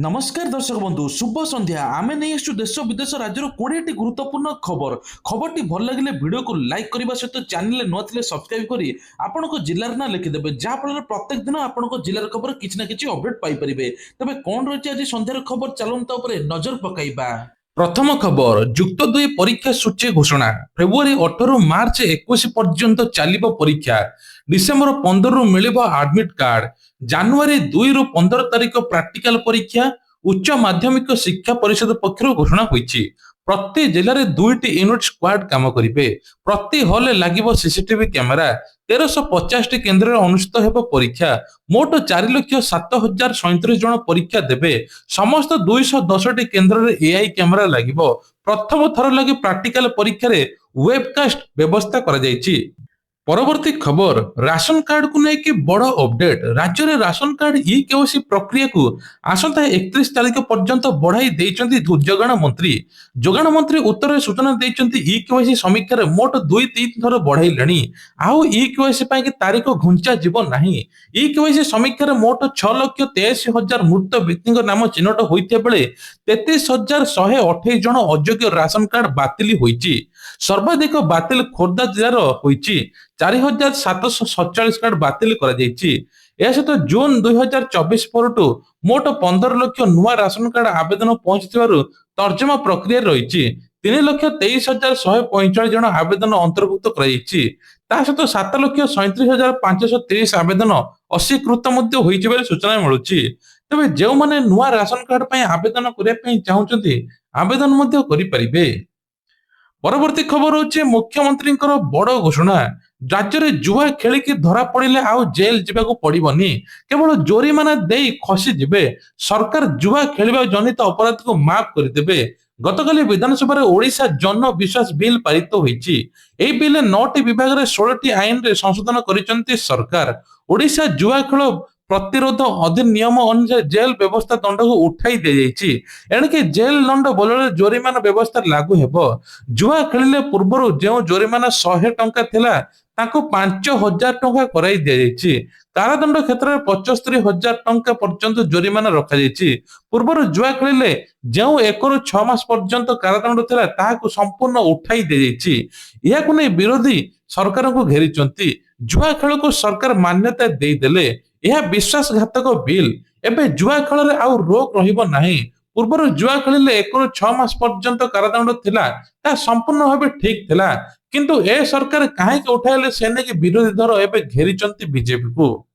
नमस्कार दर्शक बंधु शुभ संध्या आमे नहीं आसु देश विदेश राज्यर 20टी गुरुत्वपूर्ण खबर खबरटी भल लगे वीडियो को लाइक करने सहित चैनल न थे सब्सक्राइब करी आपण जिलार ना लिखिदेवे जहाँफल प्रत्येक दिन आपण जिलार खबर किसी ना कि अपडेट पाइपर तेज कौन रही आज सन्धार खबर चलता नजर पकड़ा। प्रथम खबर जुक्त 2 परीक्षा सूची घोषणा फेब्रुआरी 18 मार्च 21 पर्यंत चलिबो परीक्षा डिसेंबर 15 रु मिलिबो एडमिट कार्ड जनवरी 2 रु 15 तारिख प्रैक्टिकल परीक्षा उच्च माध्यमिक शिक्षा परिषद पक्षर घोषणा होईछि। प्रति जिले में 2टी यूनिट स्क्वाड काम करिवे। प्रति हॉल लागिबो सीसीटीवी कैमेरा 1350 केन्द्र में अनुष्ठित हेबो परीक्षा मोट 4,07,037 जन परीक्षा देबे समस्त 210 केन्द्र में एआई कैमेरा लागिबो। प्रथम थर लगी प्रैक्टिकल परीक्षा रे वेबकास्ट व्यवस्था करा जायछि। परवर्ती खबर राशन कार्ड को लेकिन बड़ अपडेट राज्य में राशन कार्ड ई केवाईसी प्रक्रिया को आसंता 31 तारिख पर्यंत बढ़ाई देइचंती जोगाण मंत्री उत्तर सूचना देइचंती ई केवाईसी समीक्षा रे मोट 2-3 थर बढ़ाइलेनी आउ ई केवाईसी ପାଇଁ कि तारिख घुंचा जीव नाही। ई केवाईसी समीक्षा रे मोट 6,83,000 मृत व्यक्ति नाम चिन्हट होइते बेले 33,128 जन अयोग्य राशन कार्ड बातिल होइची। सर्वाधिक बातिल खोर्धा जिलार होइची 4,747 कार्ड बातिल करा जायछि। या सहित जून 2024 परटू मोट 15 लाख नुआ राशन कार्ड आवेदन पहुंचथिबारु तर्जमा प्रक्रिया रहिछि 3,23,145 जन आवेदन अंतर्भुक्त करा जायछि। ता सहित 7,37,530 आवेदन अस्वीकृत मध्य होइछि बेले सूचना मिलुछि। तबे जेउ माने नुआ राशन कार्ड पय आवेदन करिया पय चाहुचंती आवेदन मध्य करि परिबे। परवर्ती खबर होचे मुख्यमंत्री बड़ घोषणा राज्य में जुआ खेलिकी धरा पड़े आउ जेल जावाक पड़बनी केवल जोरीमाना दे खसी जिबे सरकार जुआ खेलिबा जनित अपराध को माफ करदेबे। गतकाली विधानसभा ओडिशा जन विश्वास बिल पारित होईची। एई बिल 9टी विभाग रे 16टी आईन रे संशोधन करिसंती सरकार। ओडिशा जुआ खेल प्रतिरोध अधिनियम अनुसार जेल व्यवस्था दंड को उठाई दे जाइछि। एणके जेल दंड बदले जोरीमाना व्यवस्था लागू हेबो। जुआ खेलिले पूर्वरु जेउ जोरीमाना 100 टंका थिला ताको 5,000 टंका कराई दे जाइछि। कारादंड क्षेत्र में 75,000 टंका पर्यंत जोरीमाना रखा जाइछि। पूर्वरु जुआ खेलिले जेउ 1 रु 6 मास पर्यंत कारादंड थिला ताहाको संपूर्ण उठाई दे जाइछि। याकु नै विरोधी सरकार को घेरिचंती जुआ खेल को सरकार मान्यता दे देले यह विश्वासघातक बिल एबे जुआ खेल रे आउ रोक रहिबो नाही। पूर्वर जुआ खेलिले 1 रु 6 मास पर्यंत कारादंड थिला ता संपूर्ण भाबे ठीक थिला किंतु ए सरकार काहे के उठाइले सेने के विरोधी दल एबे घेरिचंती बीजेपी को।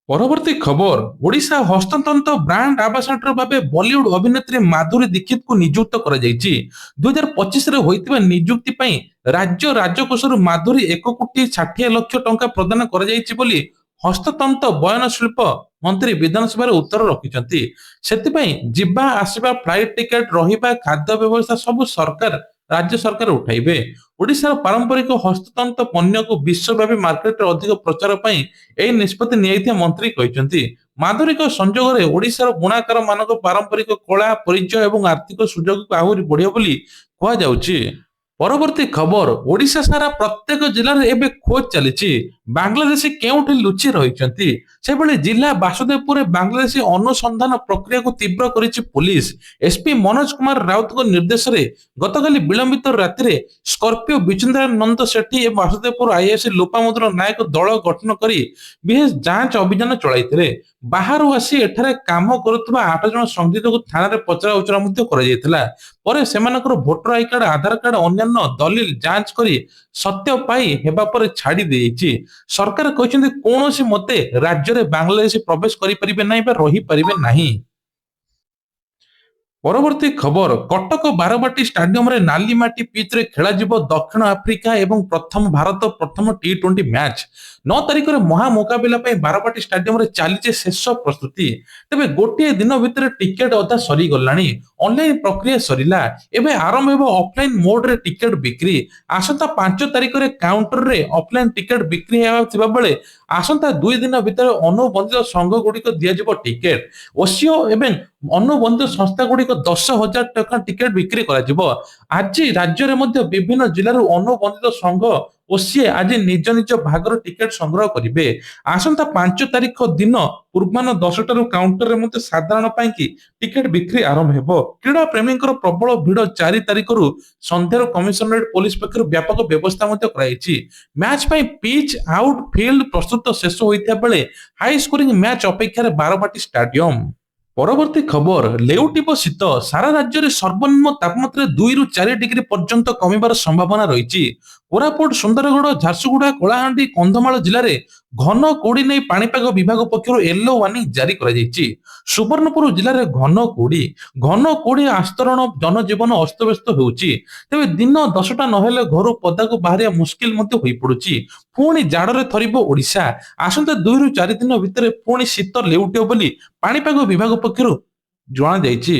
परवर्ती खबर ओडिशा हस्ततंत्र ब्रांड आंबासाडर भाबे बॉलीवुड अभिनेत्री माधुरी दीक्षित को नियुक्त करा जायछि। 2025 रे होइतिबा नियुक्ति पई राज्य राजकोषरु माधुरी 1,60,00,000 टंका प्रदान करा जायछि बोली हस्ततंत्र बयन शिल्प मंत्री विधानसभा उत्तर रखिछंती। सेतिपई जिबा आसीबा फ्लाइट टिकेट रहिबा खाद्य व्यवस्था सब सरकार राज्य सरकार उठाइबे। ओडिशार पारंपरिक हस्ततंत्र पण्य को विश्वव्यापी मार्केट रे अधिक प्रचार पई एई निष्पत्ति नियैथिया मंत्री कहिसंती। माधुरी को संजोग रे ओडिशार बुणाकार मानक पारंपरिक कला परिचय एवं आर्थिक सुजोग को आहुरी बढ़िया बोली कहा जाउछि। परवर्ती खबर ओडिशा सारा प्रत्येक जिले में एबे खोज चलीछि बांग्लादेशी केउठी लुचि रहिचंती। से बेले जिला बासुदेवपुर बांग्लादेशी अनुसंधान प्रक्रिया को तीव्र करिछि पुलिस। एसपी मनोज कुमार राउत को निर्देश रे गतकाली विलंबित राति रे स्कॉर्पियो विचेंद्रानंद सेठी एवं बासुदेवपुर आईएससी लोपामुद्रा नायक दल गठन करी विशेष जांच अभियान चलाइथिले। बाहरु आसी एठारे काम करुवा 8 जन संदिग्ध को थाना रे पचरा उचरा मध्य करा जायतिला। परे सेमानकर voter I card Aadhaar card अन्यान्य दलिल जांच करी सत्य पाई हेबा पर छाड़ी देइछि। सरकार कहछन्ती कोनोसी मते राज्य रे बांग्लादेशी प्रवेश करि परिबे नाही बा रही परिबे नाही। परवर्ती खबर कटक बारबाटी स्टाडियम रे नाली माटी पिच रे खेला जिवो दक्षिण आफ्रिका एवं भारत प्रथम टी20 मैच 9 तारिख रे महा मुकाबिला पई बारबाटी स्टाडियम रे चालीचे शेष प्रस्तुति। तबे गोटे दिन भितर टिकेट अधा सरी गलानी ऑनलाइन प्रक्रिया सरीला एबे आरंभ हेबो ऑफलाइन मोड रे टिकेट बिक्री। आसंता 5 तारिख रे काउंटर रे ऑफलाइन टिकेट बिक्री हेबा थिबा बेले आसंता 2 दिन भितर अनुबंधित संघ गुडी को दिया जिवो टिकेट। ओसिओ एवं अनुबंधित संस्था गुडी को 10,000 टका टिकेट बिक्री करा जिवो। आज राज्य रे मध्य विभिन्न जिल्ला रो अनुबंधित संघ ଓ ସିଏ ଆଜି ନିଜ ନିଜ ଭାଗର ଟିକେଟ ସଂଗ୍ରହ କରିବେ। ଆସନ୍ତା 5 ତାରିଖ ଦିନ ପୂର୍ବାହ୍ନ 10ଟାରୁ କାଉଣ୍ଟରରେ ମଧ୍ୟ ସାଧାରଣ ପାଇଁ କି ଟିକେଟ ବିକ୍ରି ଆରମ୍ଭ ହେବ। କ୍ରୀଡା ପ୍ରେମୀଙ୍କର ପ୍ରବଳ ଭିଡ 4 ତାରିଖରୁ ସନ୍ଧ୍ୟାରୁ କମିଶନରେଟ ପୋଲିସ ପକ୍ଷରୁ ବ୍ୟାପକ ବ୍ୟବସ୍ଥା ମଧ୍ୟ କରାଯାଇଛି। ମ୍ୟାଚ୍ ପାଇଁ ପିଚ୍ ଆଉଟ ଫିଲ୍ଡ ପ୍ରସ୍ତୁତ ଶେଷ ହୋଇଥିବା ବେଳେ ହାଇ ସ୍କୋରିଂ ମ୍ୟାଚ୍ ଅପେକ୍ଷାରେ ବାରବାଟୀ ଷ୍ଟାଡିୟମ। ପରବର୍ତ୍ତୀ ଖବର, ଲେଉଟିବ ଶୀତ। ସାରା ରାଜ୍ୟରେ ସର୍ବନିମ୍ନ ତାପମାତ୍ରା 2 ରୁ 4 ଡିଗ୍ରୀ ପର୍ଯ୍ୟନ୍ତ କମିବାର ସମ୍ଭାବନା ରହିଛି। କୋରାପୁଟ, ସୁନ୍ଦରଗଡ଼, ଝାରସୁଗୁଡା, କଳାହାଣ୍ଡି, କନ୍ଧମାଳ ଜିଲ୍ଲାରେ ଘନ କୁହୁଡି ନେଇ ପାଣିପାଗ ବିଭାଗ ପକ୍ଷରୁ ୟେଲୋ ୱାର୍ଣ୍ଣିଂ ଜାରି କରାଯାଇଛି। ସୁବର୍ଣ୍ଣପୁର ଜିଲ୍ଲାରେ ଘନ କୁହୁଡି ଆସ୍ତରଣ ଜନଜୀବନ ଅସ୍ତବ୍ୟସ୍ତ ହେଉଛି। ତେବେ ଦିନ 10ଟା ନହେଲେ ଘରୁ ପଦାକୁ ବାହାରିବା ମୁସ୍କିଲ ମଧ୍ୟ ହୋଇପଡୁଛି। ପୁଣି ଜାଡରେ ଥରିବ ଓଡିଶା। ଆସନ୍ତା 2 ରୁ 4 ଦିନ ଭିତରେ ପୁଣି ଶୀତ ଲେଉଟିବ ବୋଲି ପାଣିପାଗ ବିଭାଗ ପକ୍ଷରୁ ଜଣାଯାଇଛି।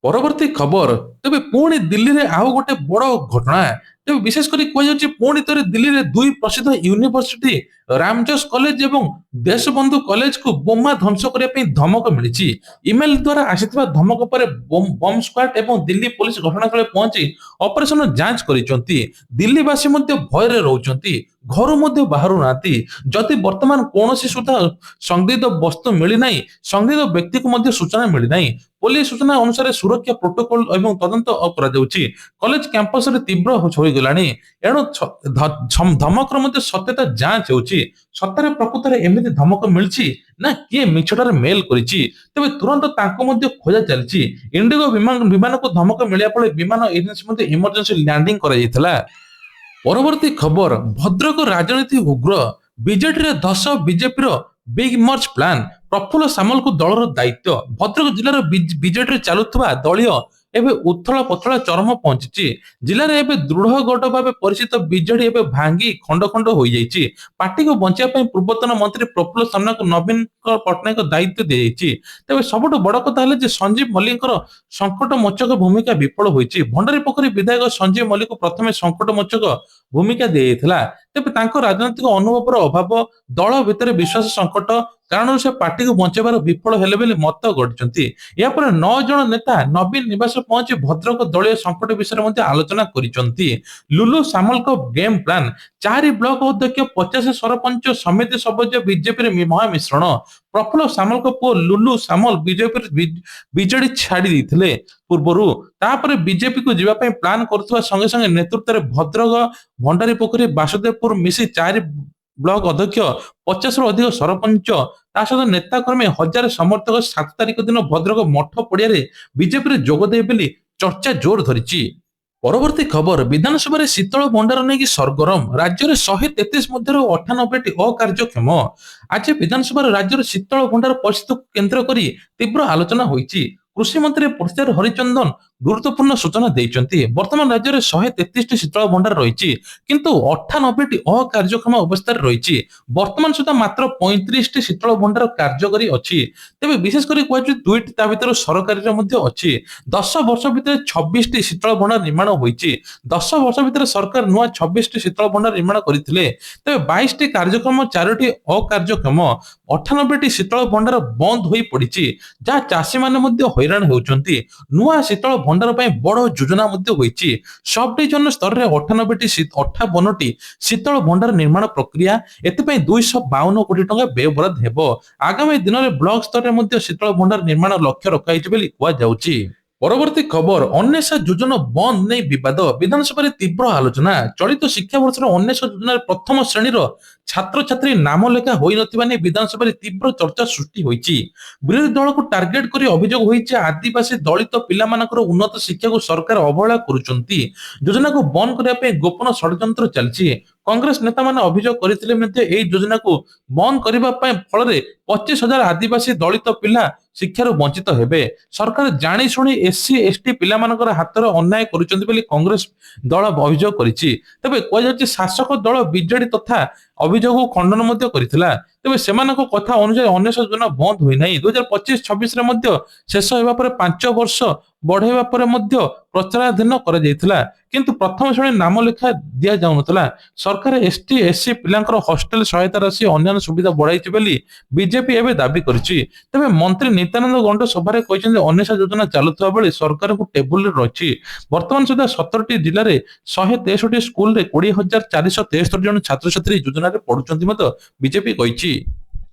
ପରବର୍ତ୍ତୀ ଖବର, ତେବେ ପୁଣି ଦିଲ୍ଲୀରେ ଆଉ ଗୋଟେ ବଡ ଘଟଣା। ତେବେ ବିଶେଷ କରି କୁହାଯାଉଛି ପୁଣି ଥରେ ଦିଲ୍ଲୀରେ ଦୁଇ ପ୍ରସିଦ୍ଧ ୟୁନିଭର୍ସିଟି ରାମଜୋସ କଲେଜ ଏବଂ ଦେଶବନ୍ଧୁ କଲେଜକୁ ବୋମା ଧ୍ୱଂସ କରିବା ପାଇଁ ଧମକ ମିଳିଛି। ଇମେଲ ଦ୍ୱାରା ଆସିଥିବା ଧମକ ପରେ ବମ୍ ସ୍କ୍ୱାଡ ଏବଂ ଦିଲ୍ଲୀ ପୋଲିସ ଘଟଣାସ୍ଥଳରେ ପହଞ୍ଚି ଅପରେସନ ଯାଞ୍ଚ କରିଛନ୍ତି। ଦିଲ୍ଲୀବାସୀ ମଧ୍ୟ ଭୟରେ ରହୁଛନ୍ତି, ଘରୁ ମଧ୍ୟ ବାହାରୁ ନାହାନ୍ତି। ଯଦି ବର୍ତ୍ତମାନ କୌଣସି ସୁଦ୍ଧା ସଂଦିଗ୍ଧ ବସ୍ତୁ ମିଳିନାହିଁ, ସଂଦିଗ୍ଧ ବ୍ୟକ୍ତିକୁ ମଧ୍ୟ ସୂଚନା ମିଳିନାହିଁ। ପୋଲିସ ସୂଚନା ଅନୁସାରେ ସୁରକ୍ଷା ପ୍ରୋଟୋକଲ ଏବଂ ତଦନ୍ତ କରାଯାଉଛି। କଲେଜ କ୍ୟାମ୍ପସରେ ତୀବ୍ର ହୋଇଗଲାଣି। ଏଣୁ ଧମକର ମଧ୍ୟ ସତ୍ୟତା ଯାଞ୍ଚ ହେଉଛି। ସତରେ ପ୍ରକୃତରେ ଏମିତି ଧମକ ମିଳିଛି ନା କିଏ ମିଛଟାରେ ମେଲ କରିଛି? ତେବେ ତୁରନ୍ତ ତାଙ୍କୁ ମଧ୍ୟ ଖୋଜା ଚାଲିଛି। ଇଣ୍ଡିଗୋ ବିମାନକୁ ଧମକ ମିଳିବା ଫଳରେ ବିମାନ ଏଜେନ୍ସି ମଧ୍ୟ ଇମର୍ଜେନ୍ସି ଲ୍ୟାଣ୍ଡିଂ କରାଯାଇଥିଲା। ପରବର୍ତ୍ତୀ ଖବର, ଭଦ୍ରକ ରାଜନୀତି ଉଗ୍ର। ବିଜେଡିରେ ଧସ, ବିଜେପିର ବିଗ ମର୍ଚ ପ୍ଲାନ। ପ୍ରଫୁଲ୍ଲ ସାମଲଙ୍କୁ ଦଳର ଦାୟିତ୍ୱ। ଭଦ୍ରକ ଜିଲ୍ଲାର ବିଜେଡିରେ ଚାଲୁଥିବା ଦଳୀୟ ଏବେ ଉଥଳ ପଥଳ ଚରମ ପହଞ୍ଚିଛି। ଜିଲ୍ଲାରେ ଏବେ ଦୃଢଗଡ ଭାବେ ପରିଚିତ ବିଜେଡି ଏବେ ଭାଙ୍ଗି ଖଣ୍ଡ ଖଣ୍ଡ ହୋଇଯାଇଛି। ପାର୍ଟିକୁ ବଞ୍ଚାଇବା ପାଇଁ ପୂର୍ବତନ ମନ୍ତ୍ରୀ ପ୍ରଫୁଲ୍ଲ ସାମଲଙ୍କୁ ନବୀନ ପଟ୍ଟନାୟକ ଦାୟିତ୍ୱ ଦିଆଯାଇଛି। ତେବେ ସବୁଠୁ ବଡ କଥା ହେଲା ଯେ ସଞ୍ଜୀବ ମଲ୍ଲିକଙ୍କର ସଙ୍କଟମୋଚକ ଭୂମିକା ବିଫଳ ହୋଇଛି। ଭଣ୍ଡାରୀ ପୋଖରୀ ବିଧାୟକ ସଞ୍ଜୀବ ମଲ୍ଲିକଙ୍କୁ ପ୍ରଥମେ ସଙ୍କଟମୋଚକ ଭୂମିକା ଦିଆଯାଇଥିଲା। ତେବେ ତାଙ୍କ ରାଜନୈତିକ ଅନୁଭବର ଅଭାବ, ଦଳ ଭିତରେ ବିଶ୍ୱାସ ସଙ୍କଟ କାରଣରୁ ସେ ପାର୍ଟିକୁ ବଞ୍ଚାଇବାର ବିଫଳ ହେଲେ ବୋଲି ମତ ଗଢିଛନ୍ତି। ଏହାପରେ 9 ଜଣ ନେତା ନବୀନ ନିବାସ ପହଞ୍ଚି ଭଦ୍ରକ ଦଳୀୟ ସଙ୍କଟ ବିଷୟରେ ମଧ୍ୟ ଆଲୋଚନା କରିଛନ୍ତି। ଲୁଲୁ ସାମଲଙ୍କ ଗେମ୍ ପ୍ଲାନ। 4 ବ୍ଲକ ଅଧ୍ୟକ୍ଷ, 50 ସରପଞ୍ଚ, ସମିତି ସଭ୍ୟ ବିଜେପିରେ ମହାମିଶ୍ରଣ। ପ୍ରଫୁଲ୍ଲ ସାମଲଙ୍କ ପୁଅ ଲୁଲୁ ସାମଲ ବିଜେଡି ଛାଡି ଦେଇଥିଲେ ପୂର୍ବରୁ। ତାପରେ ବିଜେପିକୁ ଯିବା ପାଇଁ ପ୍ଲାନ କରୁଥିବା ସଙ୍ଗେ ସଙ୍ଗେ ନେତୃତ୍ୱରେ ଭଦ୍ରକ, ଭଣ୍ଡାରୀ ପୋଖରୀ, ବାସୁଦେବପୁର ମିଶି 4 ବ୍ଲକ ଅଧ୍ୟକ୍ଷ, 50ରୁ ଅଧିକ ସରପଞ୍ଚ, ତା ସହିତ ନେତାକର୍ମୀ, 1000 ସମର୍ଥକ 7 ତାରିଖ ଦିନ ଭଦ୍ରକ ମଠ ପଡିଆରେ ବିଜେପିରେ ଯୋଗ ଦେବେ ବୋଲି ଚର୍ଚ୍ଚା ଜୋର ଧରିଛି। ପରବର୍ତ୍ତୀ ଖବର, ବିଧାନସଭାରେ ଶୀତଳ ଭଣ୍ଡାର ନେଇକି ସରଗରମ। ରାଜ୍ୟରେ 133 ମଧ୍ୟରୁ 98ଟି ଅକାର୍ଯ୍ୟକ୍ଷମ। ଆଜି ବିଧାନସଭାରେ ରାଜ୍ୟର ଶୀତଳ ଭଣ୍ଡାର ପରିସ୍ଥିତିକୁ କେନ୍ଦ୍ର କରି ତୀବ୍ର ଆଲୋଚନା ହୋଇଛି। କୃଷିମନ୍ତ୍ରୀ ପୃଥ୍ୱୀରାଜ ହରିଚନ୍ଦନ ଗୁରୁତ୍ୱପୂର୍ଣ୍ଣ ସୂଚନା ଦେଇଛନ୍ତି। ବର୍ତ୍ତମାନ ରାଜ୍ୟରେ 133ଟି ଶୀତଳ ଭଣ୍ଡାର ରହିଛି, କିନ୍ତୁ 98ଟି ଅକାର୍ଯ୍ୟକ୍ଷମ ଅବସ୍ଥାରେ ରହିଛି। ବର୍ତ୍ତମାନ ସୁଦ୍ଧା ମାତ୍ର 35ଟି ଶୀତଳ ଭଣ୍ଡାର କାର୍ଯ୍ୟକାରୀ ଅଛି। ତେବେ ବିଶେଷ କରି କୁହାଯାଉଛି 2ଟି ତା ଭିତରୁ ସରକାରୀରେ ମଧ୍ୟ ଅଛି। 10 ବର୍ଷ ଭିତରେ 26ଟି ଶୀତଳ ଭଣ୍ଡାର ନିର୍ମାଣ ହୋଇଛି। 10 ବର୍ଷ ଭିତରେ ସରକାର ନୂଆ 26ଟି ଶୀତଳ ଭଣ୍ଡାର ନିର୍ମାଣ କରିଥିଲେ। ତେବେ 22ଟି କାର୍ଯ୍ୟକ୍ରମ, 4ଟି ଅକାର୍ଯ୍ୟକ୍ଷମ। 98ଟି ଶୀତଳ ଭଣ୍ଡାର ବନ୍ଦ ହୋଇ ପଡିଛି, ଯାହା ଚାଷୀମାନେ ମଧ୍ୟ ହଇରାଣ ହେଉଛନ୍ତି। ନୂଆ ଶୀତଳ ଭଣ୍ଡାର ପାଇଁ ବଡ ଯୋଜନା ମଧ୍ୟ ହୋଇଛି। ସବ୍ ଡିଭିଜନ ସ୍ତରରେ 58ଟି ଶୀତଳ ଭଣ୍ଡାର ନିର୍ମାଣ ପ୍ରକ୍ରିୟା। ଏଥିପାଇଁ 252 କୋଟି ଟଙ୍କା ବ୍ୟୟବରାଦ ହେବ। ଆଗାମୀ ଦିନରେ ବ୍ଲକ ସ୍ତରରେ ମଧ୍ୟ ଶୀତଳ ଭଣ୍ଡାର ନିର୍ମାଣ ଲକ୍ଷ୍ୟ ରଖାଯାଇଛି ବୋଲି କୁହାଯାଉଛି। ପରବର୍ତ୍ତୀ ଖବର, ଅନ୍ୱେଷା ଯୋଜନା ବନ୍ଦ ନେଇ ବିବାଦ। ବିଧାନସଭାରେ ତୀବ୍ର ଆଲୋଚନା। ଚଳିତ ଶିକ୍ଷାବର୍ଷର ଅନ୍ୱେଷା ଯୋଜନାରେ ପ୍ରଥମ ଶ୍ରେଣୀର ଛାତ୍ରଛାତ୍ରୀ ନାମ ଲେଖା ହୋଇନଥିବା ନେଇ ବିଧାନସଭାରେ ତୀବ୍ର ଚର୍ଚ୍ଚା ସୃଷ୍ଟି ହୋଇଛି। ବିରୋଧୀ ଦଳକୁ ଟାର୍ଗେଟ କରି ଅଭିଯୋଗ ହୋଇଛି ଆଦିବାସୀ ଦଳିତ ପିଲାମାନଙ୍କର ଉନ୍ନତ ଶିକ୍ଷାକୁ ସରକାର ଅବହେଳା କରୁଛନ୍ତି। ଯୋଜନାକୁ ବନ୍ଦ କରିବା ପାଇଁ ଗୋପନ ଷଡଯନ୍ତ୍ର ଚାଲିଛି। କଂଗ୍ରେସ ନେତାମାନେ ଅଭିଯୋଗ କରିଥିଲେ ମଧ୍ୟ ଏହି ଯୋଜନାକୁ ବନ୍ଦ କରିବା ପାଇଁ ଫଳରେ 25,000 ଆଦିବାସୀ ଦଳିତ ପିଲା ଶିକ୍ଷାରୁ ବଞ୍ଚିତ ହେବେ। ସରକାର ଜାଣିଶୁଣି ଏସସି ଏସଟି ପିଲାମାନଙ୍କର ହାତରେ ଅନ୍ୟାୟ କରୁଛନ୍ତି ବୋଲି କଂଗ୍ରେସ ଦଳ ଅଭିଯୋଗ କରିଛି। ତେବେ କୁହାଯାଉଛି ଶାସକ ଦଳ ବିଜେଡି ତଥା ଅଭିଯୋଗକୁ ଖଣ୍ଡନ ମଧ୍ୟ କରିଥିଲା। ତେବେ ସେମାନଙ୍କ କଥା ଅନୁଯାୟୀ ଅନେଶ ଯୋଜନା ବନ୍ଦ ହୋଇନାହିଁ। 2025-26 ରେ ମଧ୍ୟ ଶେଷ ହେବା ପରେ 5 ବର୍ଷ ବଢାଇବା ପରେ ମଧ୍ୟ ପ୍ରଚାରାଧୀନ କରାଯାଇଥିଲା, କିନ୍ତୁ ପ୍ରଥମ ଶ୍ରେଣୀ ନାମ ଲେଖା ଦିଆଯାଉନଥିଲା। ସରକାର ଏସଟି ଏସସି ପିଲାଙ୍କର ହଷ୍ଟେଲ ସହାୟତା ରାଶି ଅନ୍ୟାନ୍ୟ ସୁବିଧା ବଢାଇଛି ବୋଲି ବିଜେପି ଏବେ ଦାବି କରିଛି। ତେବେ ମନ୍ତ୍ରୀ ନିତ୍ୟାନନ୍ଦ ଗଣ୍ଡ ସଭାରେ କହିଛନ୍ତି ଅନେଶା ଯୋଜନା ଚାଲୁଥିବା ବେଳେ ସରକାରଙ୍କୁ ଟେବୁଲରେ ରହିଛି। ବର୍ତ୍ତମାନ ସୁଦ୍ଧା 17ଟି ଜିଲ୍ଲାରେ 163 ସ୍କୁଲରେ 20,473 ଜଣ ଛାତ୍ରଛାତ୍ରୀ ଯୋଜନାରେ ପଢୁଛନ୍ତି ମଧ୍ୟ ବିଜେପି କହିଛି।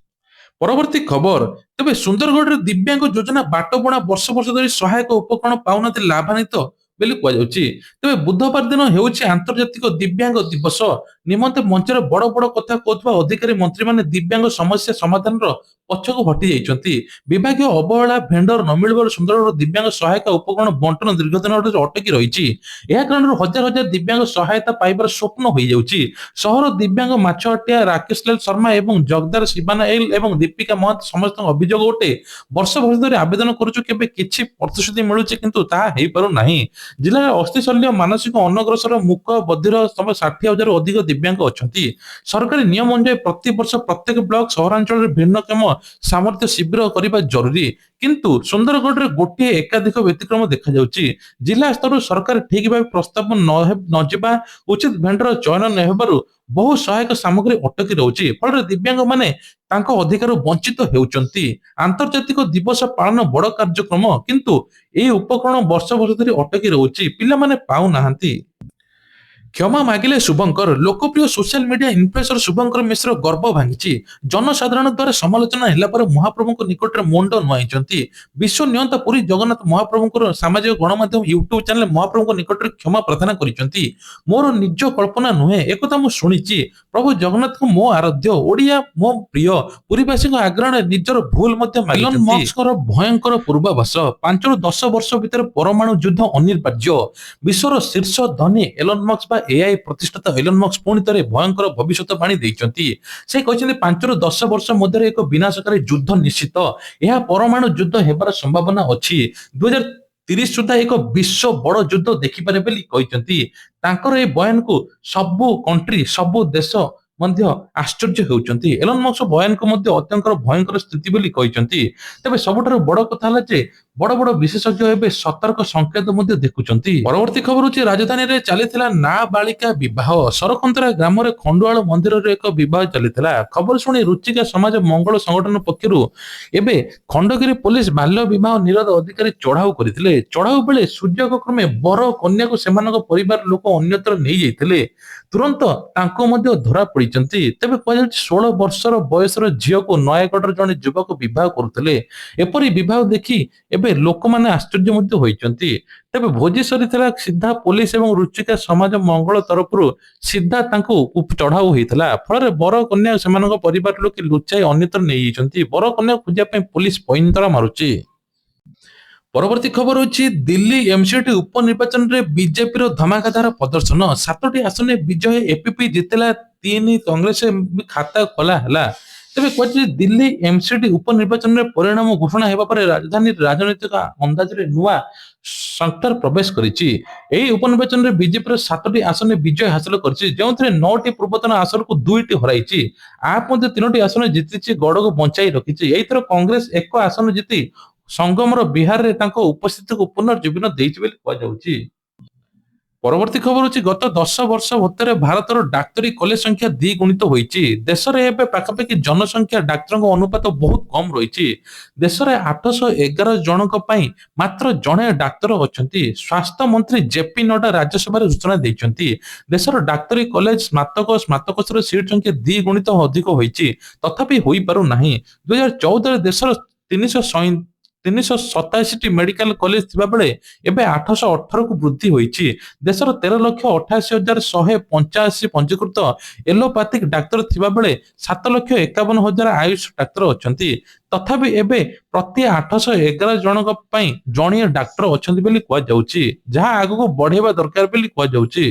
ପରବର୍ତ୍ତୀ ଖବର, ତେବେ ସୁନ୍ଦରଗଡ଼ରେ ଦିବ୍ୟାଙ୍ଗ ଯୋଜନା ବାଟବଣା ବର୍ଷ ବର୍ଷ ଧରି ସହାୟକ ଉପକରଣ ପାଉନାହାନ୍ତି ଲାଭାନ୍ୱିତ ବୋଲି କୁହାଯାଉଛି। ତେବେ ବୁଧବାର ଦିନ ହେଉଛି ଆନ୍ତର୍ଜାତିକ ଦିବ୍ୟାଙ୍ଗ ଦିବସ ନିମନ୍ତେ ମଞ୍ଚରେ ବଡ ବଡ କଥା କହୁଥିବା ଅଧିକାରୀ ମନ୍ତ୍ରୀମାନେ ଦିବ୍ୟାଙ୍ଗ ସମସ୍ୟା ସମାଧାନର ପଛକୁ ହଟି ଯାଇଛନ୍ତି। ବିଭାଗୀୟ ଅବହେଳା ଭେଣ୍ଡର ନ ମିଳିବାରୁ ସୁନ୍ଦରଗଡ଼ ଦିବ୍ୟାଙ୍ଗ ସହାୟକ ଉପକରଣ ବଣ୍ଟନ ଦୀର୍ଘ ଦିନ ଧରି ଅଟକି ରହିଛି। ଏହା କାରଣରୁ ହଜାର ହଜାର ଦିବ୍ୟାଙ୍ଗ ସହାୟତା ପାଇବାର ସ୍ୱପ୍ନ ହୋଇଯାଉଛି। ସହର ଦିବ୍ୟାଙ୍ଗ ମାଛହଟିଆ ରାକେଶ ଲାଲ ଶର୍ମା ଏବଂ ଜଗଦାର ଶିବାନା ଏଲ ଏବଂ ଦୀପିକା ମହନ୍ତ ସମସ୍ତଙ୍କ ଅଭିଯୋଗ ଗୋଟେ ବର୍ଷ ବର୍ଷ ଧରି ଆବେଦନ କରୁଛୁ, କେବେ କିଛି ପ୍ରତିଶ୍ରୁତି ମିଳୁଛି କିନ୍ତୁ ତାହା ହେଇପାରୁନାହିଁ। ଜିଲ୍ଲାରେ ଅସ୍ଥି ଶଲ୍ୟ ମାନସିକ ଅନଗ୍ରସର ମୁକ ବଧିର 60,000 ରୁ ଅଧିକ ଦିବ୍ୟାଙ୍ଗ ଅଛନ୍ତି। ସରକାରୀ ନିୟମ ଅନୁଯାୟୀ ପ୍ରତିବର୍ଷ ପ୍ରତ୍ୟେକ ବ୍ଲକ ସହରାଞ୍ଚଳରେ ଭିନ୍ନକ୍ଷମ ସାମର୍ଥ୍ୟ ଶିବିର କରିବା ଜରୁରୀ, କିନ୍ତୁ ସୁନ୍ଦରଗଡ଼ରେ ଗୋଟିଏ ଏକାଧିକ ବ୍ୟତିକ୍ରମ ଦେଖାଯାଉଛି। ଜିଲ୍ଲା ସ୍ତରରୁ ସରକାର ଠିକ ଭାବେ ପ୍ରସ୍ତାବ ନ ଯିବା, ଉଚିତ ଭେଣ୍ଡର ଚୟନ ନ ହେବାରୁ ବହୁ ସହାୟକ ସାମଗ୍ରୀ ଅଟକି ରହୁଛି, ଫଳରେ ଦିବ୍ୟାଙ୍ଗ ମାନେ ତାଙ୍କ ଅଧିକାରରୁ ବଞ୍ଚିତ ହେଉଛନ୍ତି। ଆନ୍ତର୍ଜାତିକ ଦିବସ ପାଳନ ବଡ କାର୍ଯ୍ୟକ୍ରମ, କିନ୍ତୁ ଏହି ଉପକରଣ ବର୍ଷ ବର୍ଷ ଧରି ଅଟକି ରହୁଛି, ପିଲାମାନେ ପାଉନାହାନ୍ତି। କ୍ଷମା ମାଗିଲେ ଶୁଭଙ୍କର, ଲୋକପ୍ରିୟ ସୋସିଆଲ ମିଡିଆ ଇନଫ୍ଲୁଏନ୍ସର ଶୁଭଙ୍କର ମିଶ୍ର ଗର୍ବ ଭାଙ୍ଗିଛି। ଜନସାଧାରଣ ଦ୍ୱାରା ସମାଲୋଚନା ହେଲା ପରେ ମହାପ୍ରଭୁଙ୍କ ନିକଟରେ ମୁଣ୍ଡ ନୁଆଇଛନ୍ତି। ବିଶ୍ୱ ନିୟନ୍ତା ପୁରୀ ଜଗନ୍ନାଥ ମହାପ୍ରଭୁଙ୍କର ସାମାଜିକ ଗଣମାଧ୍ୟମ ୟୁଟ୍ୟୁବ ଚ୍ୟାନେଲ ମହାପ୍ରଭୁଙ୍କ ନିକଟରେ କ୍ଷମା ପ୍ରାର୍ଥନା କରିଛନ୍ତି। ମୋର ନିଜ କଳ୍ପନା ନୁହେଁ, ଏକଥା ମୁଁ ଶୁଣିଛି। ପ୍ରଭୁ ଜଗନ୍ନାଥଙ୍କ ମୋ ଆରାଧ୍ୟ, ଓଡିଆ ମୋ ପ୍ରିୟ, ପୁରୀବାସୀଙ୍କ ଆଗ୍ରହରେ ନିଜର ଭୁଲ ମଧ୍ୟ ମାଗିଛନ୍ତି। ଇଲନ ମସ୍କଙ୍କର ଭୟଙ୍କର ପୂର୍ବାଭାସ, 5 ରୁ 10 ବର୍ଷ ଭିତରେ ପରମାଣୁ ଯୁଦ୍ଧ ଅନିବାର୍ଯ୍ୟ। ବିଶ୍ୱର ଶୀର୍ଷ ଧନୀ ଏଲନ ମସ୍କ ବା ଏଆଇ ପ୍ରତିଷ୍ଠାତା ଏଲନ ମସ୍କ ପୁଣି ଥରେ ଭୟଙ୍କର ଭବିଷ୍ୟତବାଣୀ ଦେଇଛନ୍ତି। ସେ କହିଛନ୍ତି 5 ରୁ 10 ବର୍ଷ ମଧ୍ୟରେ ଏକ ବିନାଶକାରୀ ଯୁଦ୍ଧ ନିଶ୍ଚିତ। ଏହା ପରମାଣୁ ଯୁଦ୍ଧ ହେବାର ସମ୍ଭାବନା ଅଛି। 2030 ସୁଦ୍ଧା ଏକ ବିଶ୍ୱ ବଡ ଯୁଦ୍ଧ ଦେଖିପାରେ ବୋଲି କହିଛନ୍ତି। ତାଙ୍କର ଏହି ବୟାନକୁ ସବୁ କଣ୍ଟ୍ରି, ସବୁ ଦେଶ ମଧ୍ୟ ଆଶ୍ଚର୍ଯ୍ୟ ହେଉଛନ୍ତି। ଏଲନ ମସ୍କ ବୟାନକୁ ମଧ୍ୟ ଅତ୍ୟଙ୍କର ଭୟଙ୍କର ସ୍ଥିତି ବୋଲି କହିଛନ୍ତି। ତେବେ ସବୁଠାରୁ ବଡ କଥା ହେଲା ଯେ ବଡ ବଡ ବିଶେଷଜ୍ଞ ଏବେ ସତର୍କ ସଂକେତ ମଧ୍ୟ ଦେଖୁଛନ୍ତି। ପରବର୍ତ୍ତୀ ଖବର ହେଉଛି ରାଜଧାନୀରେ ଚାଲିଥିଲା ନାବାଳିକା ବିବାହ। ସରକନ୍ତରା ଗ୍ରାମରେ ଖଣ୍ଡୁଆଳ ମନ୍ଦିରରେ ଏକ ବିବାହ ଚାଲିଥିଲା। ଖବର ଶୁଣି ରୁଚିକା ସମାଜ ମଙ୍ଗଳ ସଂଗଠନ ପକ୍ଷରୁ ଏବେ ଖଣ୍ଡଗିରି ପୋଲିସ ବାଲ୍ୟ ବିବାହ ନିରୋଧ ଅଧିକାରୀ ଚଢାଉ କରିଥିଲେ। ଚଢାଉ ବେଳେ ସୁଯୋଗ କ୍ରମେ ବର କନ୍ୟାକୁ ସେମାନଙ୍କ ପରିବାର ଲୋକ ଅନ୍ୟତ୍ର ନେଇଯାଇଥିଲେ। ତୁରନ୍ତ ତାଙ୍କୁ ମଧ୍ୟ ଧରା ପଡିଛନ୍ତି। ତେବେ କୁହାଯାଉଛି 16 ବର୍ଷର ବୟସର ଝିଅକୁ ନୟାଗଡ଼ର ଜଣେ ଯୁବକ ବିବାହ କରୁଥିଲେ। ଏପରି ବିବାହ ଦେଖି ଏବେ ଲୋକମାନେ ଆଶ୍ଚର୍ଯ୍ୟ ମଧ୍ୟ ହୋଇଛନ୍ତି। ତେବେ ଭୋଜି ସରିଥିଲା, ସିଧା ପୋଲିସ ଏବଂ ରୁଚିକା ସମାଜ ମଙ୍ଗଳ ତରଫରୁ ସିଧା ତାଙ୍କୁ ଚଢାଉ ହୋଇଥିଲା। ଫଳରେ ବର କନ୍ୟା ସେମାନଙ୍କ ପରିବାର ଲୋକେ ଲୁଚାଇ ଅନ୍ୟତ୍ର ନେଇଯାଇଛନ୍ତି। ବର କନ୍ୟା ଖୋଜିବା ପାଇଁ ପୋଲିସ ପଇଁତରା ମାରୁଛି। ପରବର୍ତ୍ତୀ ଖବର ହେଉଛି ଦିଲ୍ଲୀ ଏମସିଟି ଉପନିର୍ବାଚନରେ ବିଜେପିର ଧମାକାଦାର ପ୍ରଦର୍ଶନ। 7ଟି ଆସନରେ ବିଜୟ, ଏପିପି ଜିତିଲା 3, କଂଗ୍ରେସ ଖାତା ଖୋଲା ହେଲା। ତେବେ କୁହାଯାଉଛି ଦିଲ୍ଲୀ ଏମସିଟି ଉପନିର୍ବାଚନରେ ପରିଣାମ ଘୋଷଣା ହେବା ପରେ ରାଜଧାନୀ ରାଜନୈତିକ ଅନ୍ଦାଜରେ ନୂଆ ସଂକଟରେ ପ୍ରବେଶ କରିଛି। ଏହି ଉପନିର୍ବାଚନରେ ବିଜେପିର 7ଟି ଆସନରେ ବିଜୟ ହାସଲ କରିଛି, ଯେଉଁଥିରେ 9ଟି ପୂର୍ବତନ ଆସନକୁ 2ଟି ହରାଇଛି। ଆପ୍ ମଧ୍ୟ 3ଟି ଆସନ ଜିତିଛି, ଗଡକୁ ବଞ୍ଚାଇ ରଖିଛି। ଏଇଥର କଂଗ୍ରେସ 1 ଆସନ ଜିତି ସଙ୍ଗମର ବିହାରରେ ତାଙ୍କ ଉପସ୍ଥିତିକୁ ପୁନର୍ଜୀବନ ଦେଇଛି ବୋଲି କୁହାଯାଉଛି। ପରବର୍ତ୍ତୀ ଖବର ହେଉଛି ଗତ 10 ବର୍ଷ ଭିତରେ ଭାରତର ଡାକ୍ତରୀ କଲେଜ ସଂଖ୍ୟା ଦ୍ୱିଗୁଣିତ ହୋଇଛି। ଦେଶରେ ଏବେ ପାଖାପାଖି ଜନସଂଖ୍ୟା ଡାକ୍ତରଙ୍କ ଅନୁପାତ ବହୁତ କମ ରହିଛି। ଦେଶରେ 811 ଜଣଙ୍କ ପାଇଁ ମାତ୍ର ଜଣେ ଡାକ୍ତର ଅଛନ୍ତି। ସ୍ୱାସ୍ଥ୍ୟ ମନ୍ତ୍ରୀ ଜେପି ନଡ୍ଡା ରାଜ୍ୟସଭାରେ ସୂଚନା ଦେଇଛନ୍ତି। ଦେଶର ଡାକ୍ତରୀ କଲେଜ ସ୍ନାତକୋତ୍ତର ସିଟ୍ ସଂଖ୍ୟା ଦ୍ୱିଗୁଣିତ ଅଧିକ ହୋଇଛି, ତଥାପି ହୋଇପାରୁନାହିଁ। 2014ରେ ଦେଶର 387ଟି ମେଡିକାଲ କଲେଜ ଥିବା ବେଳେ ଏବେ 818କୁ ବୃଦ୍ଧି ହୋଇଛି। ଦେଶର 13,88,185 ପଞ୍ଜୀକୃତ ଏଲୋପାଥିକ ଡାକ୍ତର ଥିବା ବେଳେ 7,51,000 ଆୟୁଷ ଡାକ୍ତର ଅଛନ୍ତି। ତଥାପି ଏବେ ପ୍ରତି 811 ଜଣଙ୍କ ପାଇଁ ଜଣିଏ ଡାକ୍ତର ଅଛନ୍ତି ବୋଲି କୁହାଯାଉଛି, ଯାହା ଆଗକୁ ବଢେଇବା ଦରକାର ବୋଲି କୁହାଯାଉଛି।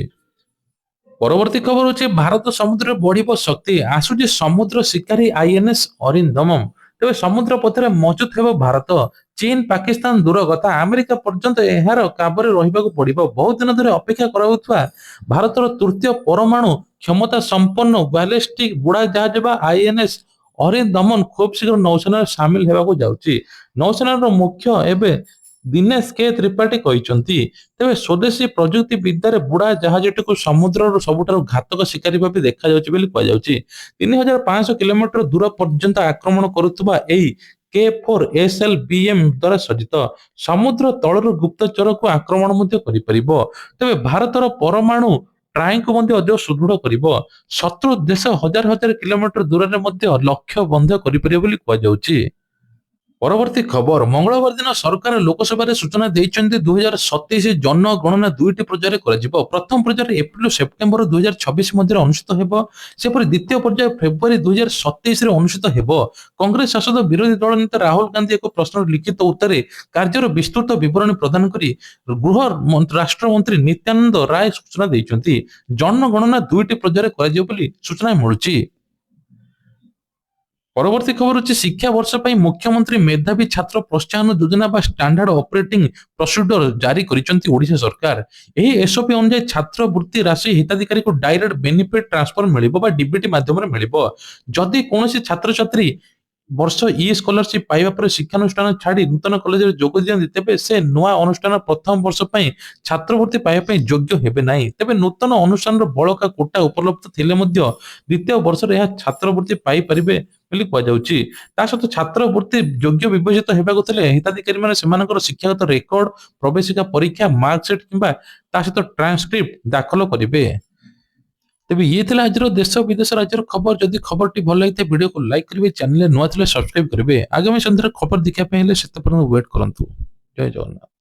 ପରବର୍ତ୍ତୀ ଖବର ହେଉଛି ଭାରତ ସମୁଦ୍ରରେ ବଢିବ ଶକ୍ତି, ଆସୁଛି ସମୁଦ୍ର ଶିକାରୀ ଆଇଏନଏସ୍ ଅରିନ୍ଦମମ୍। ତେବେ ସମୁଦ୍ର ପଥରେ ମଜୁତ ହେବ ଭାରତ। ଚୀନ ପାକିସ୍ତାନ ଦୂର କଥା, ଆମେରିକା ପର୍ଯ୍ୟନ୍ତ ଏହାର କାବରେ ରହିବାକୁ ପଡିବ। ବହୁତ ଦିନ ଧରି ଅପେକ୍ଷା କରାଯାଉଥିବା ଭାରତର ତୃତୀୟ ପରମାଣୁ କ୍ଷମତା ସମ୍ପନ୍ନ ବ୍ୟାଲିଷ୍ଟିକ ବୁଡ଼ା ଜାହାଜ ବା ଆଇଏନଏସ୍ ଅରିନ୍ଦମ ଦମନ ଖୁବ୍ ଶୀଘ୍ର ନୌସେନାରେ ସାମିଲ ହେବାକୁ ଯାଉଛି। ନୌସେନାର ମୁଖ୍ୟ ଏବେ ଦିନେଶ କେ ତ୍ରିପାଠୀ କହିଛନ୍ତି। ତେବେ ସ୍ୱଦେଶୀ ପ୍ରଯୁକ୍ତି ବିଦ୍ୟାରେ ବୁଡ଼ା ଜାହାଜଟିକୁ ସମୁଦ୍ରର ସବୁଠାରୁ ଘାତକ ଶିକାରୀ ଭାବେ ଦେଖାଯାଉଛି ବୋଲି କୁହାଯାଉଛି। 3500 କିଲୋମିଟର ଦୂର ପର୍ଯ୍ୟନ୍ତ ଆକ୍ରମଣ କରୁଥିବା ଏହି K4SLBM ଦ୍ୱାରା ସଜ୍ଜିତ ସମୁଦ୍ର ତଳରୁ ଗୁପ୍ତଚରକୁ ଆକ୍ରମଣ ମଧ୍ୟ କରିପାରିବ। ତେବେ ଭାରତର ପରମାଣୁ ଟ୍ରାଏଙ୍କୁ ମଧ୍ୟ ଅଧିକ ସୁଦୃଢ଼ କରିବ। ଶତ୍ରୁ ଦେଶ ହଜାର ହଜାର କିଲୋମିଟର ଦୂରରେ ମଧ୍ୟ ଲକ୍ଷ୍ୟ ବନ୍ଧ କରିପାରିବ ବୋଲି କୁହାଯାଉଛି। ପରବର୍ତ୍ତୀ ଖବର ମଙ୍ଗଳବାର ଦିନ ସରକାର ଲୋକସଭାରେ ସୂଚନା ଦେଇଛନ୍ତି 2027 ଜନଗଣନା ଦୁଇଟି ପର୍ଯ୍ୟାୟରେ କରାଯିବ। ପ୍ରଥମ ପର୍ଯ୍ୟାୟରେ ଏପ୍ରିଲ ଓ ସେପ୍ଟେମ୍ବର 2026 ମଧ୍ୟରେ ଅନୁଷ୍ଠିତ ହେବ। ସେପରି ଦ୍ୱିତୀୟ ପର୍ଯ୍ୟାୟ ଫେବୃଆରୀ 2027ରେ ଅନୁଷ୍ଠିତ ହେବ। କଂଗ୍ରେସ ଶାସିତ ବିରୋଧୀ ଦଳ ନେତା ରାହୁଲ ଗାନ୍ଧୀ ଏକ ପ୍ରଶ୍ନର ଲିଖିତ ଉତ୍ତରରେ କାର୍ଯ୍ୟର ବିସ୍ତୃତ ବିବରଣୀ ପ୍ରଦାନ କରି ଗୃହ ରାଷ୍ଟ୍ରମନ୍ତ୍ରୀ ନିତ୍ୟାନନ୍ଦ ରାୟ ସୂଚନା ଦେଇଛନ୍ତି। ଜନଗଣନା ଦୁଇଟି ପର୍ଯ୍ୟାୟରେ କରାଯିବ ବୋଲି ସୂଚନା ମିଳୁଛି। ପରବର୍ତ୍ତୀ ଖବର ହେଉଛି ଶିକ୍ଷା ବର୍ଷ ପାଇଁ ମୁଖ୍ୟମନ୍ତ୍ରୀ ମେଧାବୀ ଛାତ୍ର ପ୍ରୋତ୍ସାହନ ଯୋଜନା ବା ଷ୍ଟାଣ୍ଡାର୍ଡ ଅପରେଟିଂ ପ୍ରୋସିଡ୍ୟୁର ଜାରି କରିଛନ୍ତି ଓଡ଼ିଶା ସରକାର। ଏହି ଏସ୍ଓପି ଅନୁଯାୟୀ ଛାତ୍ର ବୃତ୍ତି ରାଶି ହିତାଧିକାରୀଙ୍କୁ ଡାଇରେକ୍ଟ ବେନିଫିଟ ଟ୍ରାନ୍ସଫର ମିଳିବ ବା ଡିବିଟି ମାଧ୍ୟମରେ ମିଳିବ। ଯଦି କୌଣସି ଛାତ୍ରଛାତ୍ରୀ ବର୍ଷ ସ୍କଲାରସିପ ପାଇବା ପରେ ଶିକ୍ଷାନୁଷ୍ଠାନ ଛାଡି ନୂତନ କଲେଜରେ ଯୋଗ ଦିଅନ୍ତି ତେବେ ସେ ନୂଆ ଅନୁଷ୍ଠାନ ପ୍ରଥମ ବର୍ଷ ପାଇଁ ଛାତ୍ରବୃତ୍ତି ପାଇବା ପାଇଁ ଯୋଗ୍ୟ ହେବେ ନାହିଁ। ତେବେ ନୂତନ ଅନୁଷ୍ଠାନର ବଳକା କୋଟା ଉପଲବ୍ଧ ଥିଲେ ମଧ୍ୟ ଦ୍ୱିତୀୟ ବର୍ଷରେ ଏହା ଛାତ୍ରବୃତ୍ତି ପାଇପାରିବେ ବୋଲି କୁହାଯାଉଛି। ତା ସହିତ ଛାତ୍ରବୃତ୍ତି ଯୋଗ୍ୟ ବିବେଚିତ ହେବାକୁ ଥିଲେ ହିତାଧିକାରୀମାନେ ସେମାନଙ୍କର ଶିକ୍ଷାଗତ ରେକର୍ଡ, ପ୍ରବେଶିକା ପରୀକ୍ଷା, ମାର୍କସିଟ୍ କିମ୍ବା ତା ସହିତ ଟ୍ରାନ୍ସକ୍ରିପ୍ଟ ଦାଖଲ କରିବେ। ତେବେ ଇଏ ଥିଲା ଆଜିର ଦେଶ ବିଦେଶ ରାଜ୍ୟର ଖବର। ଯଦି ଖବରଟି ଭଲ ଲାଗିଥାଏ ଭିଡିଓକୁ ଲାଇକ୍ କରିବେ, ଚ୍ୟାନେଲରେ ନୂଆ ଥିଲେ ସବସ୍କ୍ରାଇବ କରିବେ। ଆଗାମୀ ସନ୍ଧ୍ୟାରେ ଖବର ଦେଖିବା ପାଇଁ ହେଲେ ସେତେ ପର୍ଯ୍ୟନ୍ତ ୱେଟ୍ କରନ୍ତୁ। ଜୟ ଜଗନ୍ନାଥ।